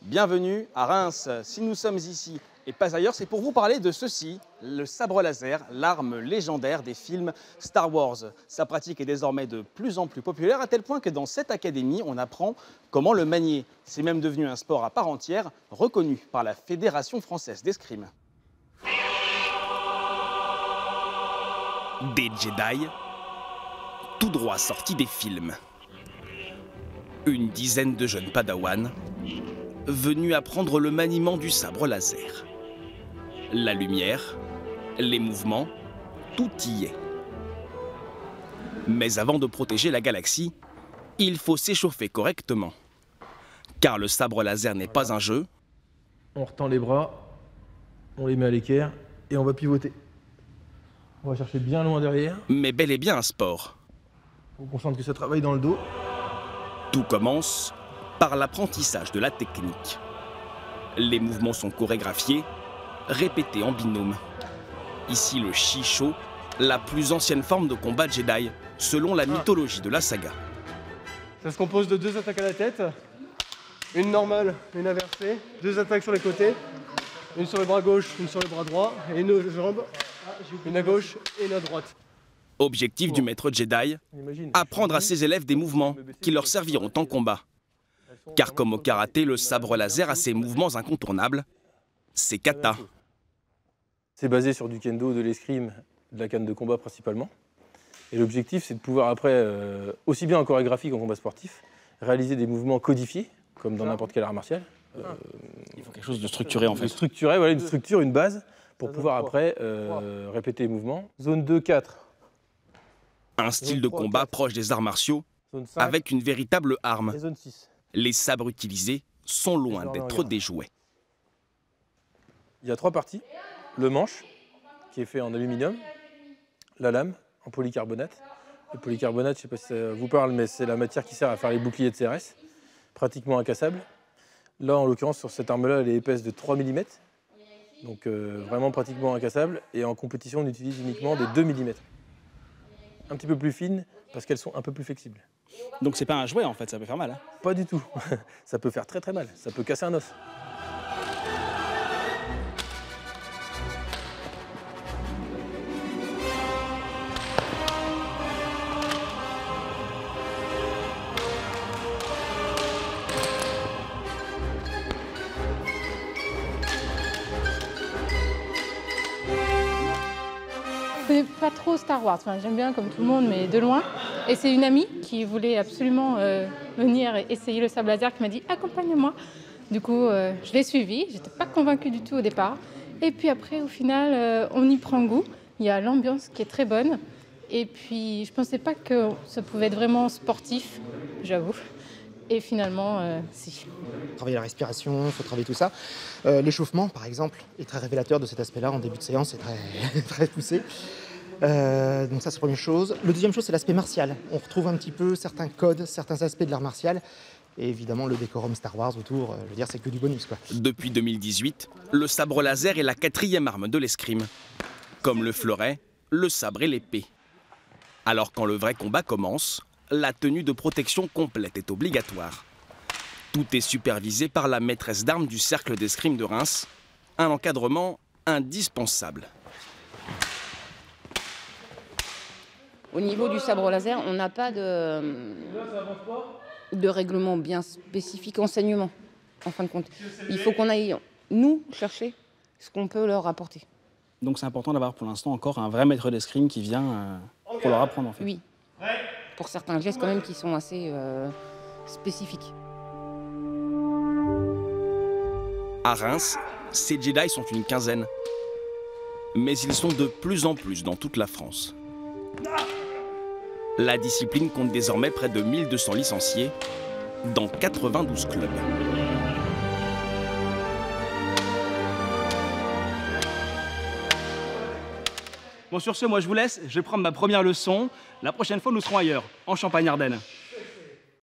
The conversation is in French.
Bienvenue à Reims. Si nous sommes ici et pas ailleurs, c'est pour vous parler de ceci, le sabre laser, l'arme légendaire des films Star Wars. Sa pratique est désormais de plus en plus populaire, à tel point que dans cette académie, on apprend comment le manier. C'est même devenu un sport à part entière, reconnu par la Fédération française d'escrime. Des Jedi, tout droit sortis des films. Une dizaine de jeunes padawans venus apprendre le maniement du sabre laser. La lumière, les mouvements, tout y est. Mais avant de protéger la galaxie, il faut s'échauffer correctement. Car le sabre laser n'est pas un jeu. On retend les bras, on les met à l'équerre et on va pivoter. On va chercher bien loin derrière. Mais bel et bien un sport. On concentre que ça travaille dans le dos. Tout commence par l'apprentissage de la technique. Les mouvements sont chorégraphiés, répétés en binôme. Ici le Shisho, la plus ancienne forme de combat Jedi, selon la mythologie de la saga. Ça se compose de 2 attaques à la tête, une normale, une inversée, 2 attaques sur les côtés, une sur le bras gauche, une sur le bras droit, et une aux jambes, une à gauche et une à droite. Objectif du maître Jedi, apprendre à ses élèves des mouvements qui leur serviront en combat. Car comme au karaté, le sabre laser a ses mouvements incontournables, ses katas. C'est basé sur du kendo, de l'escrime, de la canne de combat principalement. Et l'objectif, c'est de pouvoir après, aussi bien en chorégraphie qu'en combat sportif, réaliser des mouvements codifiés, comme dans n'importe quel art martial. Il faut quelque chose de structuré en fait. Structuré, voilà, une structure, une base, pour pouvoir après répéter les mouvements. Zone 2, 4. Un style de combat proche des arts martiaux, avec une véritable arme. Et zone 6. Les sabres utilisés sont loin d'être des jouets. Il y a 3 parties. Le manche, qui est fait en aluminium. La lame, en polycarbonate. Le polycarbonate, je ne sais pas si ça vous parle, mais c'est la matière qui sert à faire les boucliers de CRS. Pratiquement incassable. Là, en l'occurrence, sur cette arme-là, elle est épaisse de 3 mm. Donc vraiment pratiquement incassable. Et en compétition, on utilise uniquement des 2 mm. Un petit peu plus fines, parce qu'elles sont un peu plus flexibles. Donc c'est pas un jouet en fait, ça peut faire mal. Hein. Pas du tout. Ça peut faire très très mal. Ça peut casser un os. Je connais pas trop Star Wars, enfin, j'aime bien comme tout le monde, mais de loin. Et c'est une amie qui voulait absolument venir essayer le sabre laser qui m'a dit « accompagne-moi ». Du coup, je l'ai suivi, j'étais pas convaincue du tout au départ. Et puis après, au final, on y prend goût. Il y a l'ambiance qui est très bonne. Et puis, je pensais pas que ça pouvait être vraiment sportif, j'avoue. Et finalement, si. Travailler la respiration, il faut travailler tout ça. L'échauffement, par exemple, est très révélateur de cet aspect-là. En début de séance, c'est très, très poussé. Donc ça, c'est la première chose. Le deuxième chose, c'est l'aspect martial. On retrouve un petit peu certains codes, certains aspects de l'art martial. Et évidemment, le décorum Star Wars autour, je veux dire, c'est que du bonus, quoi. Depuis 2018, le sabre laser est la 4e arme de l'escrime. Comme le fleuret, le sabre et l'épée. Alors quand le vrai combat commence, la tenue de protection complète est obligatoire. Tout est supervisé par la maîtresse d'armes du cercle d'escrime de Reims, un encadrement indispensable. Au niveau du sabre laser, on n'a pas de règlement bien spécifique, enseignement, en fin de compte. Il faut qu'on aille, nous, chercher ce qu'on peut leur apporter. Donc c'est important d'avoir pour l'instant encore un vrai maître d'escrime qui vient pour leur apprendre en fait. Oui, pour certains gestes quand même qui sont assez spécifiques. À Reims, ces Jedi sont une quinzaine. Mais ils sont de plus en plus dans toute la France. La discipline compte désormais près de 1200 licenciés dans 92 clubs. Bon sur ce, moi je vous laisse, je vais prendre ma première leçon. La prochaine fois, nous serons ailleurs, en Champagne-Ardenne.